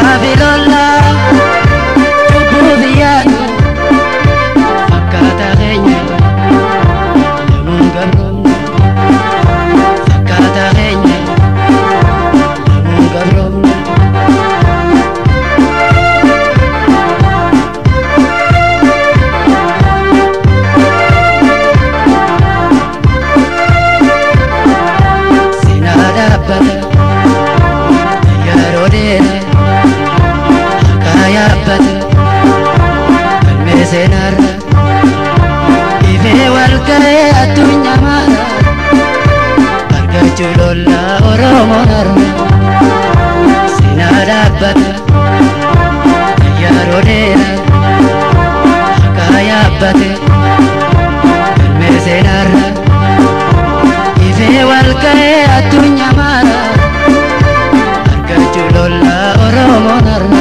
Gabilola Chububiano Fakata Reña Lemungaron Fakata Reña Lemungaron Sinada Bada Yarodera Bata Kalmesenarra Ife walkare atunya mara Arga chulolla oromo narra Sinada bata Yarodera Kaya bata Kalmesenarra Ife walkare atunya mara Arga chulolla oromo narra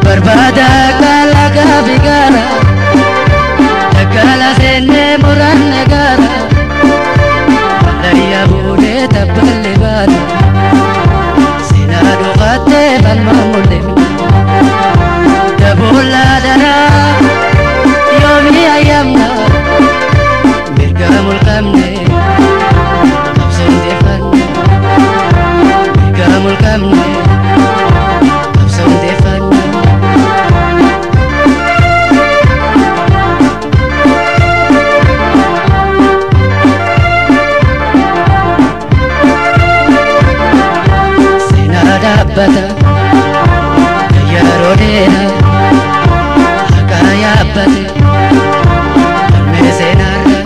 Barbada kala gabigara Takala senne muran negara Daya bude tabale bada Sinadu khate bal mamule Tabula dara Yomi ayamna Mirga mulkamne Absen defanne Mirga mulkamne Absen defanne Bata Yarodera Kaya bata Mesenara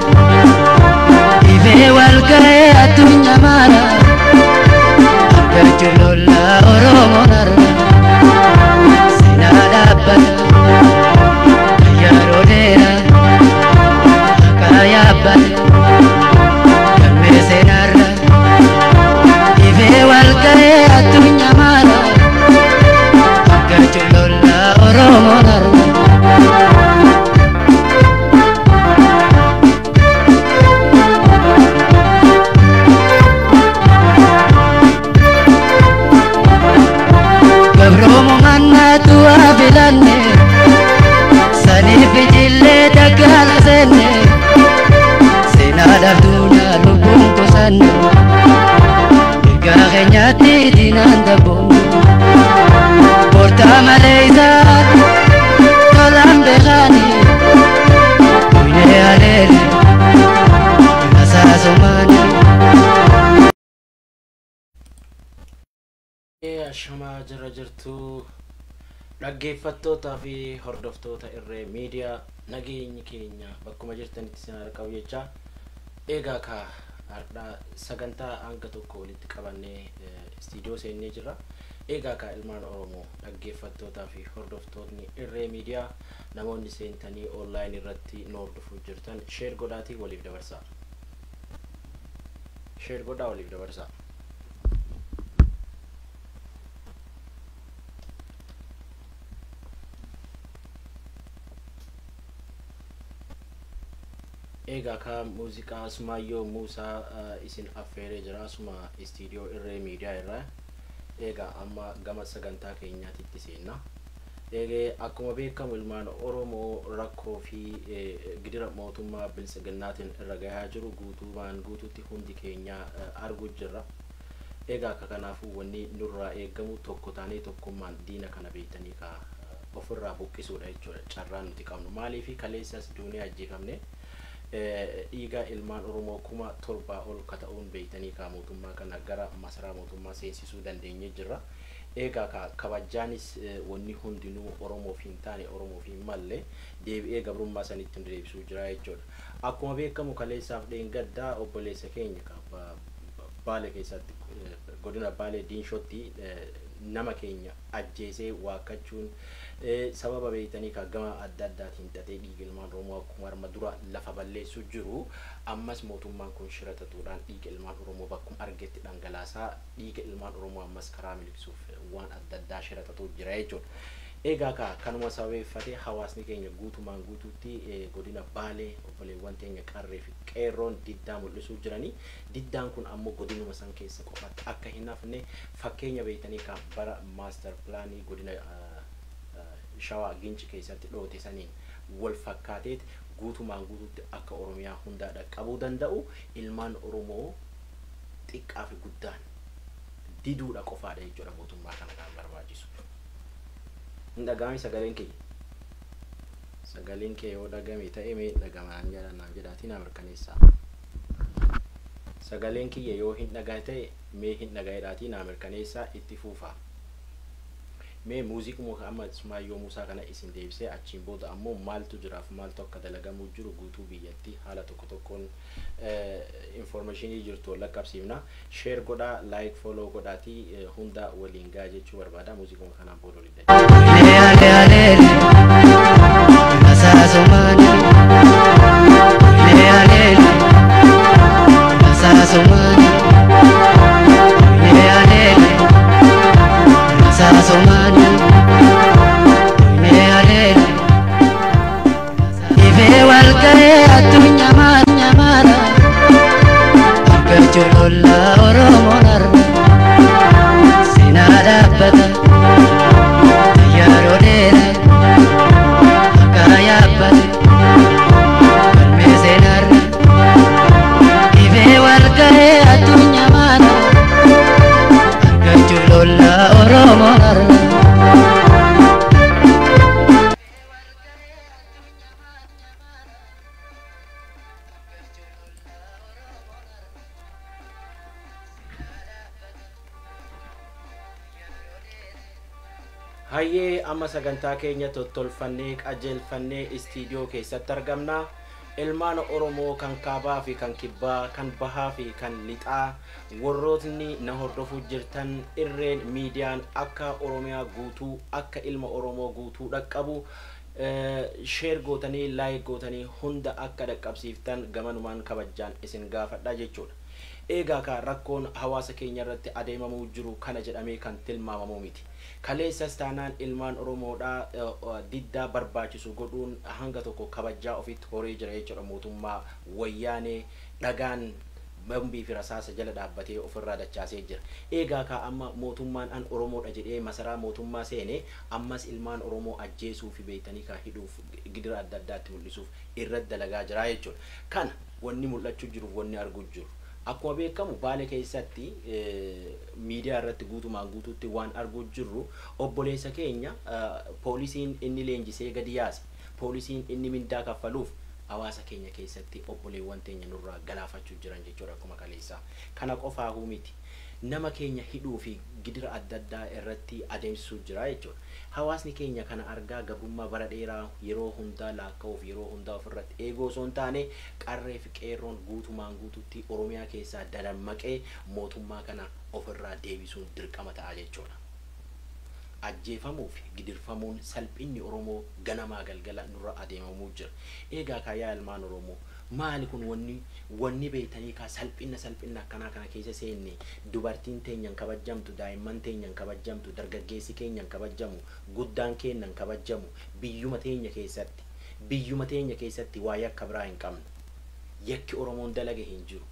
Ife walkare atunya mara Argachulolla oromo narra Sinada bata Yarodera Kaya bata Mesenara Ife walkare atunya mara Gachulolla oromo narra Gabromo manna tua bilanne Sani fijille dagala senne Senada tuna lubunko sanne Gagenyati dinanda bondo Porta Malaysia Tolam Begani Uine alele Nasa Somani Ashama jara jirtu dhaggeeffattoota fi hordoftoota irree miidiyaa nageenyi keenya bakkuma jirtanitti isin arqabu jecha eegaa ka har'a sagantaa hanga tokko walitti qabannee istiidiyoo seennee jirra. Eegaa ka ilmaan Oromoo dhaggeeffattootaa fi hordoftootni irree miidiyaa namoonni seentanii online irratti nu hordofuu jirtan share godhaatii waliif dabarsaa. Share godhaa waliif dabarsaa. Egaa ka muuziqaa Sumayyoo Muusaa isin affeeree jira asuma istiidiyoo irree miidiyaa irraa. Egaa amma gama sagantaa keenyaatitti seenna. Akkuma beekamu ilmaan Oromoo rakkoo fi gidira mootummaa bilisiginnaatiin irra gahaa jiru guutuutti hundi keenya arguu jirra. Egaa kanaafuu wanni nurraa eegamu tokko taanee tokkummaan diina kana beektanii ka ofirraa buqqisuudha jechuudha. Carraan nuti qabnu maaliif kaleessas duunee ajjeefamne dhiiga ilmaan Oromoo kuma torba ol kata'uun beektanii ka mootummaa kana gara masaraa mootummaa seensisuu dandeenye jirra. Egaa kabajaanis wanni hundinuu Oromoof hin taane Oromoof hin malle deebi'ee gabrummaa sanitti deebisuu jira jechuudha. Akkuma beekamu kaleessaaf dheengaddaa obboleessa keenya Baale keessatti godina Baale Diinshootti nama keenya ajjeesee waakkachuun sababa beektanii ka gama adda addaatiin xaxee dhiiga ilmaan Oromoo akkuma arma dura lafa balleessuu jiru ammas mootummaan kun shiratatuudhaan dhiiga ilmaan Oromoo bakkuma argetti dhangalaasaa dhiiga ilmaan Oromoo ammas karaa miliqsuuf waan adda addaa shiratatuu jira jechuudha. egaa kanuma sababeeffatee hawaasni keenya guutumaan guutuutti godina Baalee obboleewwan teenya qarree fi qeerroon diddaa mul'isuu jiranii diddaan kun ammoo godinuma san keessa qofatti akka hin hafne fakkeenya beeytanii kan bara maaster pilaanii godina Shawaa Ginci keessatti dhoote saniin wal fakkaateet guutumaan guutuutti akka Oromiyaa hundaa dhaqqabuu danda'u ilmaan Oromoo xiqqaa fi guddaan diduudha qofaadha jechuudha mootummaa kana kan barbaachisu. Ndagami sagaleen kee yoo dhagame ta'e mee dhagamaan jedhanaan jedhaatiin amirkaneessaa. Sagaleen kiyya yoo hin dhagaye ta'e mee hin dhagayeedhaatiin amirkaneessaa itti fuufaa. Mee muuziquma amma Ismaayyoo Muusaa kana isin deebisee achiin booda ammoo maaltu jiraaf maaltu akka dalagamuu jiru guutuu biyyatti haala tokko tokkoon informationii jirtu laqqabsiifna. Share godhaa, like, follow godhaatii hunda waliin gaa jechuu barbaada muuziquma kanaan booda olidda. Hayyee amma sagantaa keenya tottolfannee qajeelfannee istiidiyoo keessatti argamna. Ilmaan Oromoo kan kaabaa fi kan kibbaa, kan bahaa fi kan lixaa warrootni na hordofuu jirtan irreen miidiyaan akka Oromiyaa guutuu akka ilma Oromoo guutuu dhaqqabu share gootanii like gootanii hunda akka dhaqqabsiiftan gamanumaan kabajaan isin gaafadha jechuudha. Egaa ka rakkoon hawaasa keenya irratti adeemamuu jiru kana jedhamee kan tilmaamamu miti. Kaleessas taanaan ilmaan Oromoodhaa diddaa barbaachisu godhuun hanga tokko kabajaa ofitti horee jira jechuudha mootummaa wayyaanee dhagaan bombii fi rasaasa jala dhaabbatee ofirraa dachaasee jira. Egaa ka amma mootummaan an Oromoodha jedhee masaraa mootummaa seenee ammas ilmaan Oromoo ajjeesuu fi beeytanii ka hidhuuf gidira adda addaatti mul'isuuf irratti dalagaa jira jechuudha. Kana wanni mul'achuu jiru wanni arguu jiru. Akkuma beekamu Baalee keessatti miidiyaa irratti guutumaan guutuutti waan arguu jirru obboleessa keenya poolisiin inni leenjisee gadi yaase poolisiin inni mindaa kaffaluuf hawaasa keenya keessatti obboleewwan teenya nurraa galaafachuu jiran jechuudha akkuma kaleessaa. Kana qofaa miti nama keenya hidhuu fi gidira adda addaa irratti adeemsisuu jira jechuudha. Hawaasni keenya kana argaa gabrummaa bara dheeraa yeroo hundaa laakkaa'uuf yeroo hundaa ofirratti eegoo osoo hin taane qarree fi qeerroon guutumaan guutuutti Oromiyaa keessaa dadammaqee mootummaa kana ofirraa deebisuun dirqama ta'a jechuudha. Ajjeefamuu fi gidirfamuun salphinni Oromoo ganamaa galgala nurra adeemamuu jira. Egaa kaayaa ilmaan Oromoo maali kun wanni beeytanii ka salphina akkanaa kana keessa seenne dubartiin teenyan kabajamtu, daa'imman teenyan kabajamtu, dargaggeessi keenyan kabajamu, guddaan keenyan kabajamu biyyuma teenya keessatti waa yakka biraa hin qabnu. Yakki Oromoon dalage hin jiru.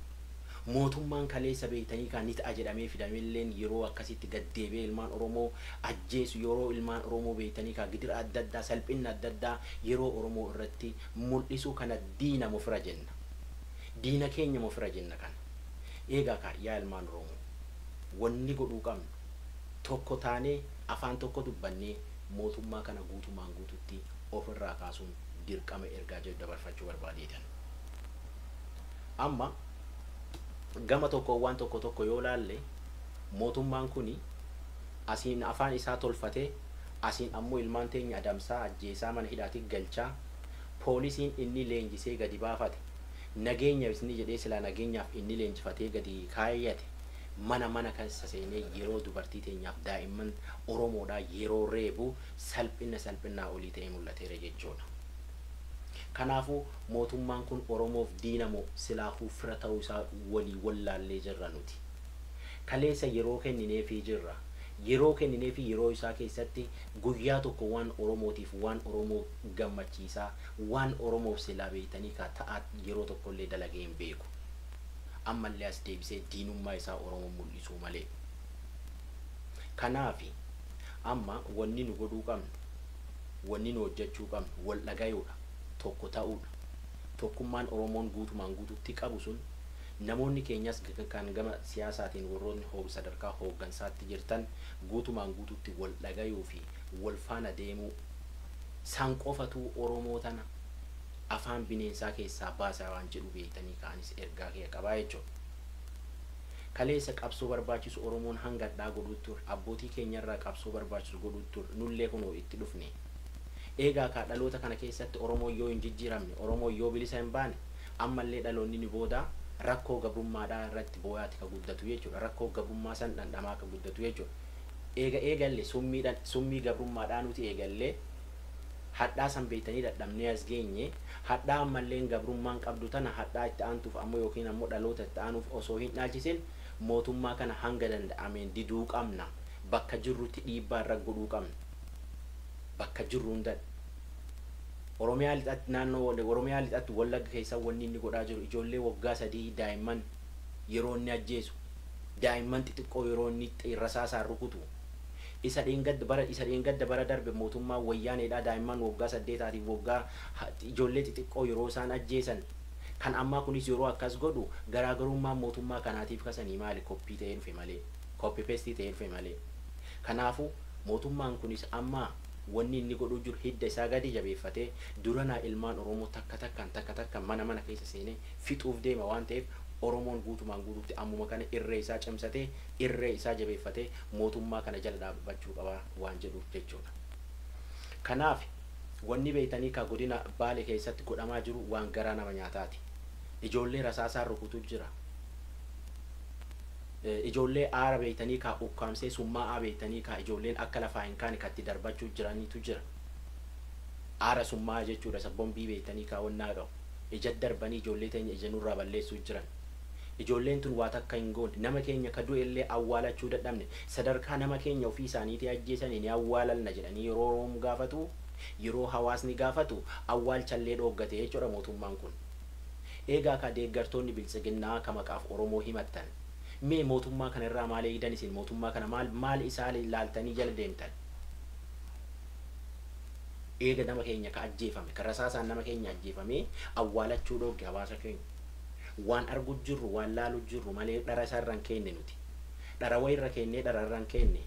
Mootummaan kaleessa beeytanii kan ni ta'a jedhamee fidameelleen yeroo akkasitti gaddeebee ilmaan Oromoo ajjeesu yeroo ilmaan Oromoo beeytanii ka gidira adda addaa salphina adda addaa yeroo Oromoo irratti mul'isu kana diina mufira jenna. Diina keenya mufira jenna kana. Egaa ka yaa ilmaan Oromoo wanni godhuu qabnu tokko taanee afaan tokko dubbannee mootummaa kana guutumaan guututti ofirraa kaasuun dirqama ergaa jedhu dabarfachuu barbaadeetan. Amma gama tokko waan tokko yoo laalle mootummaan kuni asiin afaan isaa tolfatee asiin ammoo ilmaan teenya adamsaa ajjeesaa mana hidhaatti galchaa poolisiin inni leenjisee gadi baafate nageenyaaf inni jedhee silaa nageenyaaf inni leenjifatee gadi kaayyate mana keessa seenee yeroo dubartii teenyaaf daa'imman Oromoodhaa yeroo reebu salphina olii ta'ee mul'ateera jechuudha. Kanaafu mootummaan kun Oromoof diinamoo silaafuu fira ta'uu isaa walii wallaallee jirra nuti. Kaleessa yeroo kenninee fi jirra. yeroo kenninee fi yeroo isaa keessatti guyyaa tokko waan oromootiif waan oromoo gammachiisaa waan oromoof silaa beeytanii ka ta'aa yeroo tokkollee dalagee hin beeku ammallee as deebisee diinummaa isaa oromoo mul'isuu malee kanaafi amma wanni nu godhuu qabnu wanni nu hojjechuu qabnu wal dhagayuudha tokko ta'uudha tokkummaan oromoon guutumaan guututti qabu sun namoonni keenyas kan gama siyaasaatiin warroonni sadarkaa hooggansaatti jirtan guutumaan guututti wal dhagayuu fi wal faana deemuu san qofatu oromoo tana afaan bineensaa keessaa baasaa waan jedhu beeytanii kaanis ergaa kee qabaa jechuudha. Kaleessa qabsoo barbaachisu oromoon hanga dhaa godhuutti ture abbootii keenyarraa qabsoo barbaachisu godhuutti ture nullee kunoo itti dhufne eegaa kaa dhaloota kana keessatti oromoo yoo hin jijjiiramne oromoo yoo bilisa hin baane ammallee dhaloonni ni boodaa rakkoo gabrummaadhaa irratti booyaati ka guddatu jechuudha rakkoo gabrummaa san dhandhamaa ka guddatu jechuudha eegalle summii gabrummaadhaa nuti eegallee hadhaa san beeytanii dadhabnee as geenye hadhaa ammalleen gabrummaan qabdu tana hadhaa itti aantuuf ammoo yookiin ammoo dhaloota itti aanuuf osoo hin dhaalchisin mootummaa kana hanga danda'ameen diduu qabna bakka jirrutti dhiibbaa irra godhuu qabna bakka jirru hunda Oromiyaa lixatti naannoo Oromiyaa lixatti Wallagga keessa wanni inni godhaa jiru ijoollee waggaa 3 daa'imman yeroo inni ajjeesu daa'imman xixiqqoo yeroo inni rasaasaan rukutu isa dheengadda bara darbe mootummaa wayyaaneedhaa daa'imman waggaa 8 waggaa ijoollee xixiqqoo yeroo isaan ajjeesan kan ammaa kunis yeroo akkas godhu garaagarummaa mootummaa kanaatiif kasanii maali koppii ta'ee dhufe malee koppii peestii ta'ee dhufe malee kanaafu mootummaan kunis ammaa wanni inni godhuu jiru hidda isaa gadi jabeeffatee duranaa ilmaan oromoo takka mana keessa seenee fixuuf deema waan ta'eef oromoon guutumaan guutuutti ammuma kana irree isaa cimsatee irree isaa jabeeffatee mootummaa kana jala dhaabbachuu qaba waan jedhuuf jechuudha. Kanaaf wanni beeytanii ka godina Baalee keessatti godhamaa jiru waan garaa nama nyaataati. Ijoollee rasaasaan rukutu jira. Ijoollee aara beeytanii ka ukkaamsee summaa beeytanii ka ijoolleen akka lafaa hin kaane katti darbachuu jiraniitu jira. Aara summaa jechuudha sabbombii beeytanii ka wannaa qabu. Ija darbanii ijoollee teenya ija nurraa balleessuu jiran. Ijoolleen tun waa takka hin goone nama keenya ka du'e illee awwaalachuu dadhabne sadarkaa nama keenya ofii isaaniitii ajjeesanii ni awwaalalna jedhanii yeroo Oromoon gaafatu yeroo hawaasni gaafatu awwaalchallee dhooggatee jechuudha mootummaan kun. Eegaa ka deeggartoonni biltsiginnaa ka maqaaf Oromoo himattan mee mootummaa kana irraa maal eegdan isin mootummaa kana maal isaan ilaaltanii jala deemtan? Eega nama keenya ka ajjeefame ka rasaasaan nama keenya ajjeefame awwaalachuu dhoogge hawaasa keenya waan argu jirru waan laalu jirru malee dhara isaarraan kenne nuti dhara wayirra kennee dhararraan kenne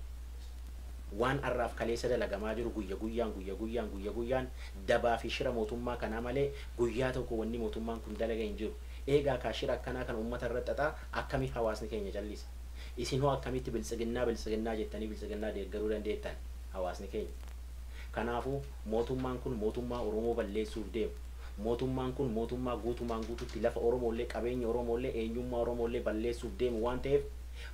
waan arraaf kaleessa dalagamaa jiru guyyaa guyyaan dabaa fi shira mootummaa kanaa malee guyyaa tokko wanni mootummaan kun dalaga hin jiru. Eegaa ka shira akkanaa kan uummata irra xaxaa akkamiif hawaasni keenya jallisa? Isin hoo akkamitti biltsiginnaa jettanii biltsiginnaa deeggaruu dandeettan hawaasni keenya? Kanaafuu mootummaan kun mootummaa Oromoo balleessuuf deemu. Mootummaan kun mootummaa guutumaan guututti lafa Oromoollee qabeenya Oromoollee eenyummaa Oromoollee balleessuuf deemu waan ta'eef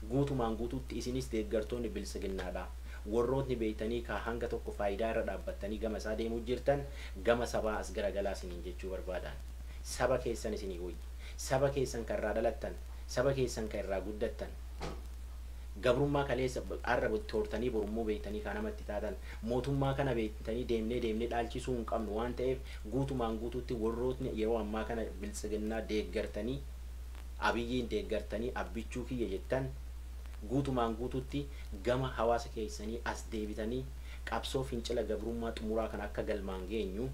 guutumaan guututti isinis deeggartoonni biltsiginnaadha. Warrootni beeytanii ka hanga tokko faayidaa irra dhaabbattanii gama isaa deemuu jirtan gama sabaa as garagalaa isiniin jechuu barbaadan. Saba keessan isinii hoyi. Saba keessan kan irraa dhalattan, saba keessan kan irraa guddattan. Gabrummaa kaleessa arra tortanii borummoo beeytanii kan namatti taatan mootummaa kana beeytanii deemnee dhaalchisuu hin qabnu waan ta'eef guutumaan guututti warrootni yeroo ammaa kana biltsiginnaa deeggartanii abiyyiin deeggartanii abbichuu kiyya jettan guutumaan guututti gama hawaasa keessanii as deebitanii qabsoo fincila gabrummaa xumuraa kan akka galmaan geenyu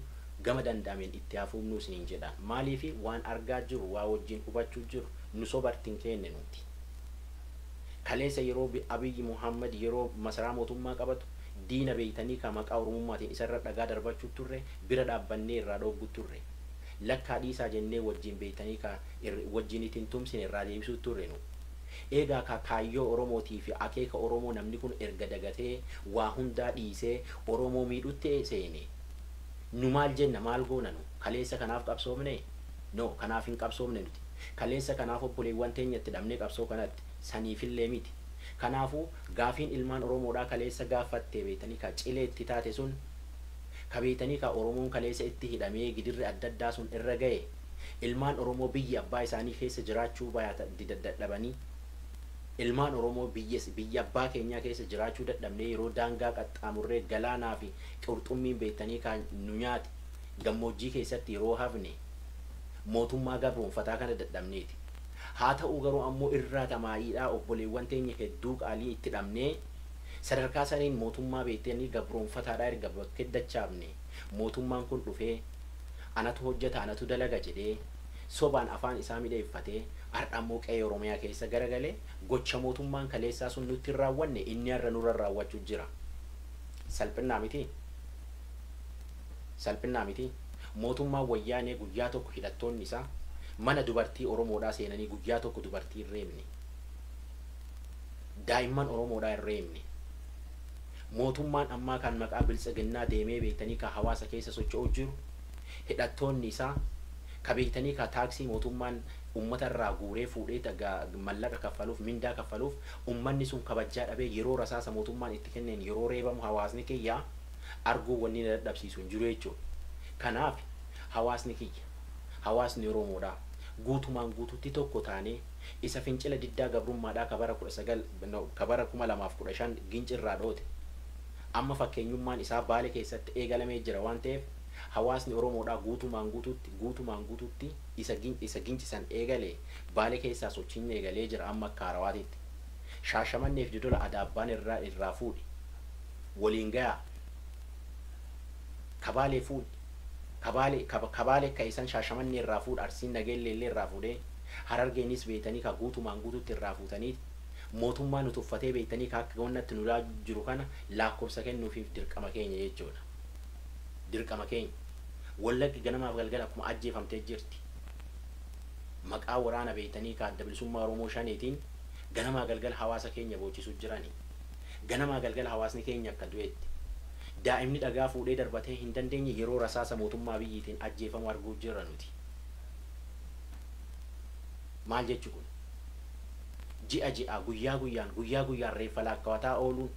gama danda'ameen itti hafuufnuu isiniin jedhan. Maaliif waan argaa jiru waa wajjin hubachuu jiru nu sobartiin kenne nuti. Kaleessa yeroo Abiyyi Muhammad yeroo masaraa mootummaa qabatu diina beeytanii ka maqaa Oromummaatiin isarra dhagaa darbachuu turre bira dhaabbannee irraa dhooggu turre. Lakkaa dhiisaa jennee wajjin beeytanii ka wajjin ittiin tumsine irraa deebisuu turre nu. Eegaa ka kaayyoo Oromootii fi akeeka Oromoo namni kun erga dagatee waa hundaa dhiisee Oromoo miidhutti seene. Nu maal jenna maal goona nu? Kaleessa kanaaf qabsoomne? No, kanaaf hin qabsoomne nuti. Kaleessa kanaaf obboleewwan teenyatti dhabnee qabsoo kanatti saniifillee miti. Kanaafuu gaafiin ilmaan Oromoodhaa kaleessa gaafattee beeytanii ka cileetti taate sun ka beeytanii ka Oromoon kaleessa itti hidhamee gidirri adda addaa sun irra ga'e ilmaan Oromoo biyya abbaa isaanii keessa jiraachuu dadhabanii ilmaan Oromoo biyya abbaa keenyaa keessa jiraachuu dadhabnee yeroo daangaa qaxxaamurree galaanaa fi qurxummiin beektanii kan nu nyaate gammoojjii keessatti yeroo hafne mootummaa gabroonfataa kana dadhabneeti. Haa ta'u garuu ammoo irraa tamaayiidhaa obboleewwan teenya hedduu qaalii itti dhabnee sadarkaa saniin mootummaa beektanii gabroonfataadhaa erga bakka dachaafne mootummaan kun dhufee anatu hojjeta anatu dalaga jedhee sobaan afaan isaa midheeffatee har'ammoo qe'ee Oromiyaa keessa garagalee gocha mootummaan kaleessaa sun nutti hin raawwanne inni har'a nurra raawwachuu jira. Salphinnaa miti. Mootummaan wayyaanee guyyaa tokko hidhattoonni isaa mana dubartii Oromoodhaa seenanii guyyaa tokko dubartii hin reebne. Daa'imman Oromoodhaa hin reebne. Mootummaan ammaa kan maqaa biltsiginnaa deemee beektanii ka hawaasa keessa socho'uu jiru hidhattoonni isaa ka beektanii ka taaksii mootummaan ummata irraa guuree fuudhee mallaqa kaffaluuf mindaa kaffaluuf ummanni sun kabajaa dhabee yeroo rasaasa mootummaan itti kenneen yeroo reebamu hawaasni kiyya arguu wanni na dadhabsiisu hin jiru jechuudha. Kanaaf hawaasni kiyya hawaasni Oromoodhaa guutumaan guututti tokko taanee isa fincila diddaa gabrummaadhaa kabara 2015 gincirraa dhoote amma fakkeenyummaan isaa Baalee keessatti eegalamee jira waan ta'eef hawaasni Oromoodhaa guutumaan guututti isa gincisan eegalee Baalee keessaa sochiin eegalee jira amma akka Harawaatitti. Shaashamanneef Dodola Adaabbaan irraa fuudhi waliin gayaa Kabaalee fuudhi Kabaalee ka isan Shaashamannee irraa fuudhi Arsiin Nageellee illee irraa fuudhee Harargeenis beektanii ka guutumaan guututti irraa fuutanii mootummaan nu tuffatee beektanii ka akka gonnatti nulaa jiru kana lakkoofsa kennuufiif dirqama keenya jechuudha. Dirqama keenya Wallaggi ganamaaf galgala akkuma ajjeefamtee jirti. Maqaa waraana beektanii ka adda bilisummaa Oromoo shaneetiin ganamaa galgala hawaasa keenya boochisuu jirani. Ganamaa galgala hawaasni keenya akka du'etti. Daa'imni dhagaa fuudhee darbatee hin dandeenye yeroo rasaasa mootummaa biyyiitiin ajjeefamu arguu jirra nuti. Maal jechu kun? Ji'a guyyaa guyyaan reeffa laakkawataa ooluun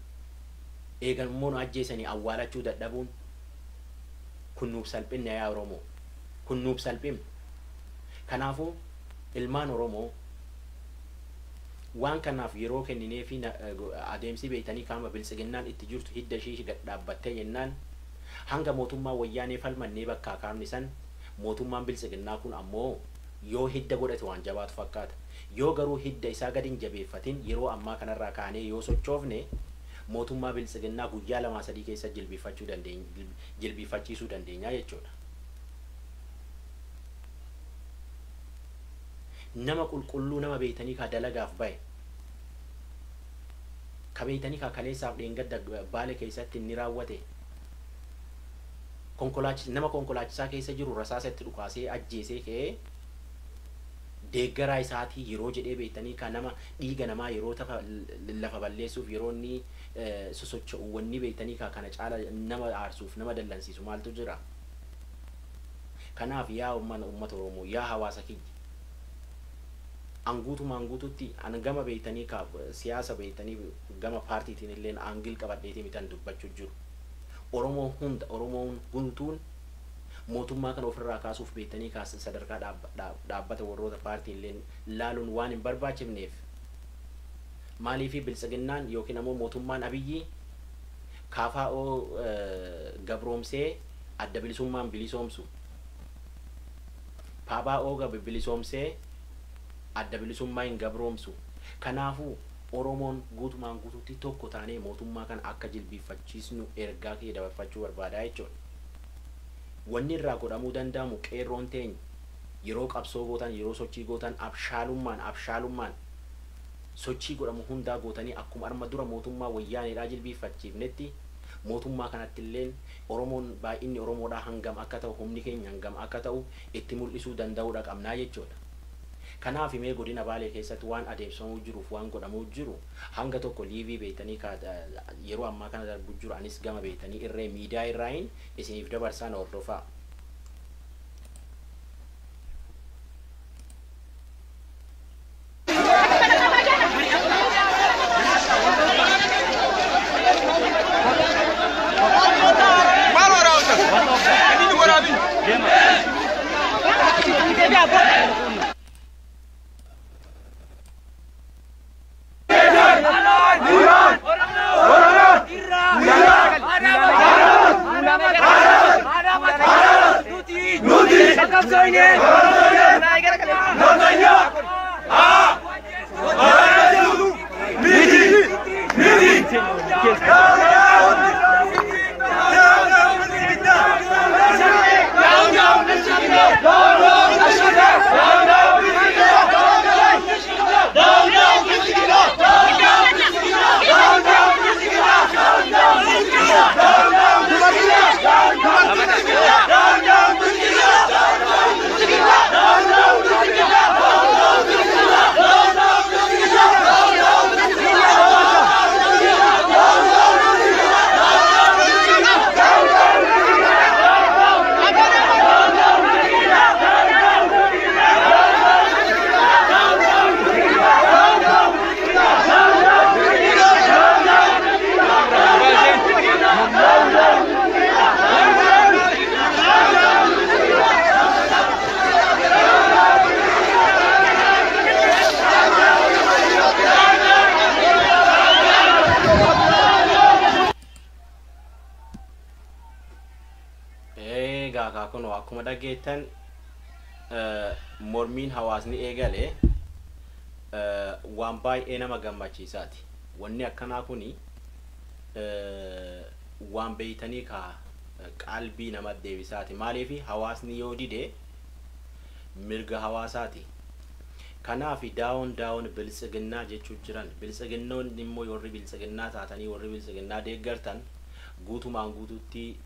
eegammoo nu ajjeesanii awwaalachuu dadhabuun kun nuuf salphina yaa Oromoo. Kun nuuf salphina. Kanaafuu ilmaan Oromoo waan kanaaf yeroo kenninee fi adeemsi beektanii kaama biltsiginnaan itti jirtu hidda ishii gad dhaabbattee jennaan hanga mootummaa wayyaanee falmannee bakkaa kaafne san mootummaan biltsiginnaa kun ammoo yoo hidda godhate waan jabaatu fakkaata. Yoo garuu hidda isaa gadi hin jabeeffatin yeroo ammaa kanarraa kaanee yoo sochoofne mootummaa biltsiginnaa guyyaa 2-3 keessa jilbifachiisuu dandeenya jechuudha. Nama qulqulluu nama beektanii ka dalagaaf bahe ka beektanii ka kaleessaaf dheengadda Baalee keessatti inni raawwate nama konkolaachisaa keessa jiru rasaasatti dhukaasee ajjeesee ka'ee deeggaraa isaatii yeroo jedhee beektanii ka nama dhiiga namaa yeroo lafa balleessuuf yeroo inni sosocho'u wanni beektanii ka kana caala nama aarsuuf nama dallansiisu maaltu jira. Kanaaf yaa uummata Oromoo yaa hawaasa kiyya anguutumaan guututti gama beektanii ka siyaasa beektanii gama paartiitiin illee aangil qabadheetii mitan dubbachuu jiru. Oromoon guutuun mootummaa kana ofirraa kaasuuf beektanii ka sadarkaa dhaabbata warroota paartii illee laaluun waan hin barbaachifneef maaliif biltsiginnaan yookiin ammoo mootummaan Abiyyi KFO gabroomsee adda bilisummaan bilisoomsu PABO bilisoomsee adda bilisummaa hin gabroomsu. Kanaafuu Oromoon guutumaan guututti tokko taanee mootummaa kana akka jilbifachiisnu ergaa kee dabarfachuu barbaada jechuudha. Wanni irraa godhamuu danda'amu qeerroon teenya yeroo qabsoo gootan yeroo sochii gootan abshaalummaan sochii godhamu hundaa gootanii akkuma arma dura mootummaa wayyaaneedhaa jilbifachiifnetti mootummaa kanatti illee Oromoon baay'inni Oromoodhaa hangam akka ta'u humni keenya hangam akka ta'u itti mul'isuu danda'uudha qabnaa jechuudha. Kanaaf mee godina Baalee keessatti waan adeemsifamuu jiruuf waan godhamuu jiru hanga tokko liivii beektanii yeroo ammaa kana darbuu jiru anis gama beektanii irree miidiyaa irraayin isiniif dabarsaan hordofaa. Kuno akkuma dhageettan mormiin hawaasni eegale waan baay'ee nama gammachiisaati. Wanni akkanaa kuni waan beeytanii ka qalbii nama deebisaati. Maaliif hawaasni yoo dide mirga hawaasaati. Kanaaf daawon biltsiginnaa jechuu jiran biltsiginnoon immoo warri biltsiginnaa taatanii warri biltsiginnaa deeggartan guutumaan guututti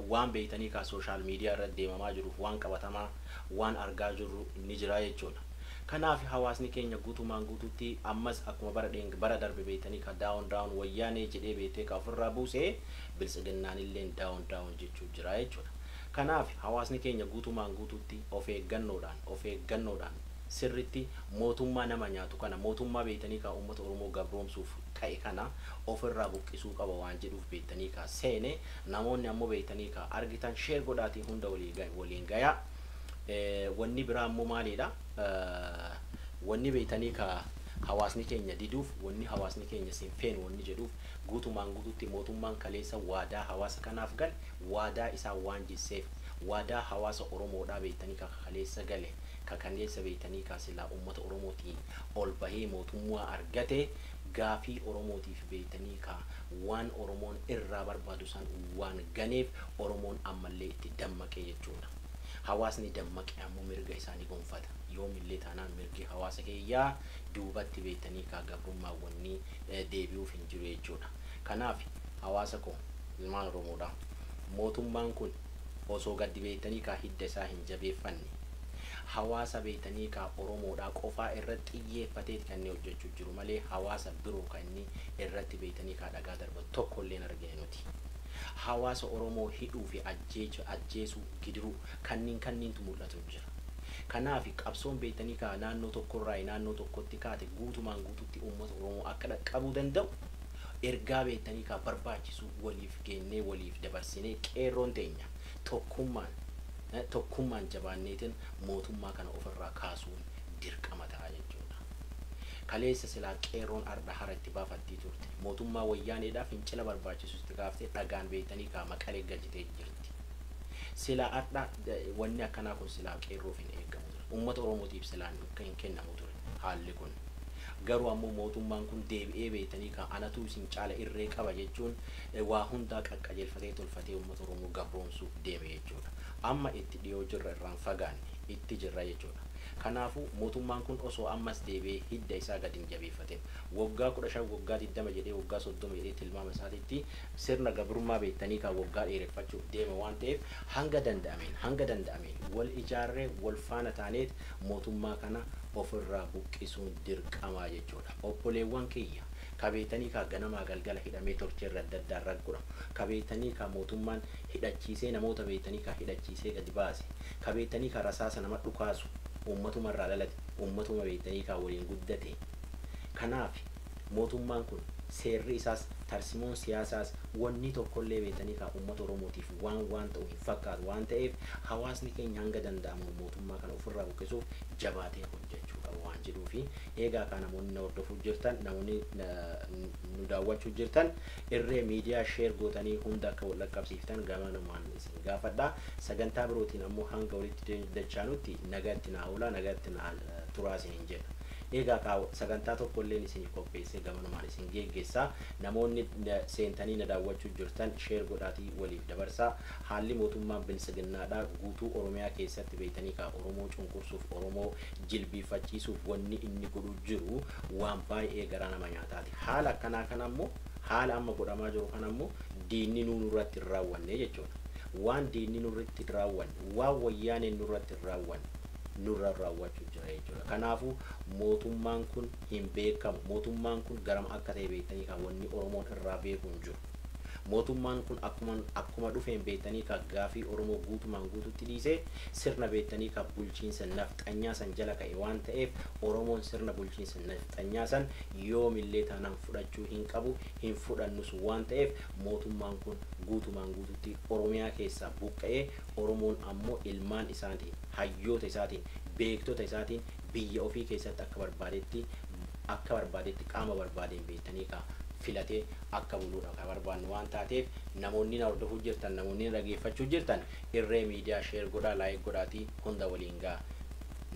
waan beeytanii ka social media irra deemamaa jiru waan qabatamaa waan argaa jiru ni jira jechuudha. Kanaaf hawaasni keenya guutumaan guututti ammas akkuma bara darbe beeytanii ka daawon wayyaanee jedhee beeytee ka ofirraa buusee biltsiginnaan illee daawon jechuu jira jechuudha. Kanaaf hawaasni keenya guutumaan guututti of eeggannoodhaan sirritti mootummaa nama nyaatu kana mootummaa beeytanii ka uummata Oromoo gabroomsuuf ka'e kana ofirraa buqqisuu qaba waan jedhuuf beeytanii ka seene namoonni ammoo beeytanii ka argitan share godhaatii hunda waliin gayaa. Wanni biraa ammoo maalidha? Wanni beeytanii ka hawaasni keenya diduuf wanni hawaasni keenya sinfeen wanni jedhuuf guutumaan guututti mootummaan kaleessa waadaa hawaasa kanaaf gale waadaa isaa waan jisseef waadaa hawaasa Oromoodhaa beeytanii ka kaleessa gale kaleessa beeytanii ka silaa uummata Oromootiin ol bahee mootummaa argate gaafii Oromootiif beeytanii ka waan Oromoon irraa barbaadu san waan ganeef Oromoon ammallee itti dammaqee jechuudha. Hawaasni dammaqee ammoo mirga isaanii gonfata. Yoomillee taanaan mirgi hawaasa keeyyaa duubatti beeytanii ka gabrummaa wanni deebi'uuf hin jiru jechuudha. Kanaaf hawaasa koo ilmaan Oromoodhaa mootummaan kun osoo gaddi beeytanii ka hidda isaa hin jabeeffanne hawaasa beeytanii ka Oromoodhaa qofaa irratti xiyyeeffatee kanneen hojjechuu jiru malee hawaasa biroo kan inni irratti beeytanii ka dhagaa darbatu tokko illee argine nuti. Hawaasa Oromoo hidhuu fi ajjeesuu gidiruu kanniintu mul'atu jira. Kanaaf qabsoon beeytanii ka naannoo tokkorraa naannoo tokkotti kaate guutumaan guututti uummata Oromoo akka dhaqqabuu danda'u ergaa beeytanii ka barbaachisu waliif kennee waliif dabarsinee qeerroon teenya tokkummaan jabaanneetiin mootummaa kana ofirraa kaasuun dirqama ta'a jechuudha. Kaleessa silaa qeerroon arda haratti baafattii turte mootummaa wayyaaneedhaaf fincila barbaachisutti kaaftee dhagaan beeytanii ka Maqalee galchitee jirti. Silaa arda wanni akkanaa kun silaa qeerroof hin eegamu ture. Uummata Oromootiif silaa hin kennamu ture haalli kun. Garuu ammoo mootummaan kun deebi'ee beeytanii ka anatu isin caala irree qaba jechuun waa hundaa qaqqajeelfatee tolfatee uummata Oromoo gabroomsuuf deeme jechuudha. Amma itti dhiyoo jirra irraan fagaanne itti jirra jechuudha. Kanaafuu mootummaan kun osoo ammas deebi'ee hidda isaa gadi hin jabeeffateen waggaa 15 waggaa 20 jedhee waggaa 30 jedhee tilmaama isaatiitti sirna gabrummaa beeytanii ka waggaa dheereffachuuf deeme waan ta'eef hanga danda'ameen wal ijaarree wal faana taaneet mootummaa kana ofirraa buqqisuun dirqamaa jechuudha. Obboleewwan kiyya kabeetanii ka ganamaa galgala hidhamee torcheerra adda addaa irra godhamu kabeetanii ka mootummaan hidhachiisee namoota beeytanii ka hidhachiisee gadi baase kabeetanii ka rasaasa nama dhukaasu ummatuma irraa dhalate ummatuma beeytanii ka waliin guddate. Kanaaf mootummaan kun seerri isaas tarsimoon siyaasaas wanni tokkollee beeytanii ka uummata Oromootiif waan ta'u hin fakkaatu waan ta'eef hawaasni keenya hanga danda'amu mootummaa kana ofirraa buqqisuuf jabaatee hojjechuu qabu waan jedhuufi eegaa kan namoonni na hordofuu jirtan namoonni nu daawwachuu jirtan irree miidiyaa sheer gootanii hunda akka wal qaqqabsiiftan gamanumaan isin gaafadha sagantaa birootiin ammoo hanga walitti dachaanutti nagaatti naa oolaa nagaatti naa turaa isin jedha eegaa ka sagantaa tokko illee isin qopheessee gamanumaan isin geggeessaa namoonni seentanii na daawwachuu jirtan sheer godhaatii waliif dabarsaa haalli mootummaan bilisiginnaadhaa guutuu oromiyaa keessatti beeytanii ka oromoo cunqursuuf oromoo jilbiifachiisuuf wanni inni godhu jiru waan baay'ee garaa nama nyaataati haala akkanaa kana ammoo haala amma godhamaa jiru kana ammoo diinni nurratti raawwanne jechuudha waan diinni nurratti raawwanne waan wayyaaneen nurratti raawwanne nurra raawwachuu jira jechuudha kanaafu mootummaan kun hin beekamu mootummaan kun garam akka ta'e beektanii kan wanni oromoon irraa beekuu hin jiru mootummaan kun akkuma dhufeen beektanii ka gaafii oromoo guutumaan guututti dhiisee sirna beektanii ka bulchiinsa nafxanyaa san jala ka'e waan ta'eef oromoon sirna bulchiinsa nafxanyaa san yoomillee taanaan fudhachuu hin qabu hin fudhannus waan ta'eef mootummaan kun guutumaan guututti oromiyaa keessaa buqqa'ee oromoon ammoo ilmaan isaatiin hayyoota isaatiin beektota isaatiin biyya ofii keessatti akka barbaadetti qaama barbaadeen beektanii ka filatee akka buluudha ka barbaannu waan taateef namoonni na hordofuu jirtan namoonni dhageeffachuu jirtan irree miidiyaa sheer godhaa laayik godhaatii hunda waliin gaa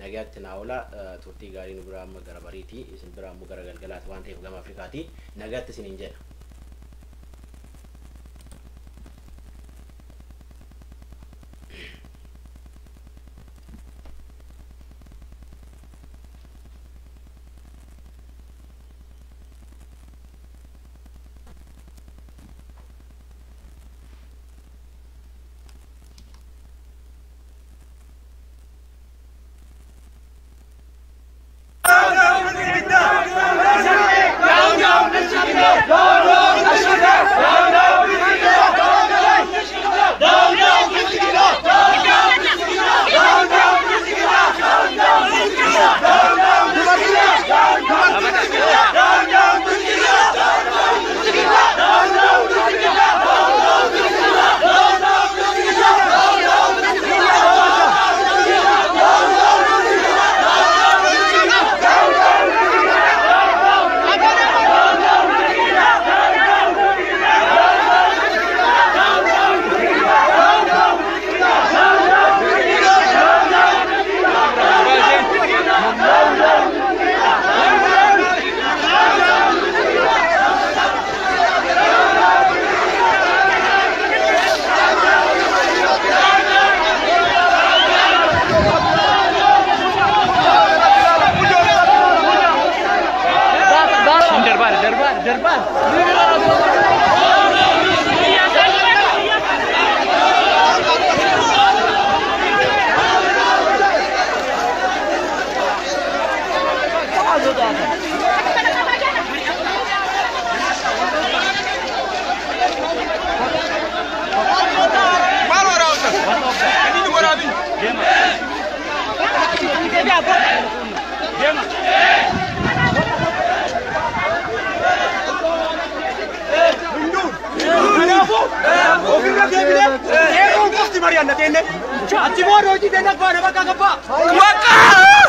nagaatti naa oolaa turtii gaarii nu biraa amma gara bariitii isin biraa ammoo gara galgalaati waan ta'eef gama Afrikaatii nagaatti isiniin jedha. Mariana tiene. Ati mo roji tena pa na baka ka pa. Waka!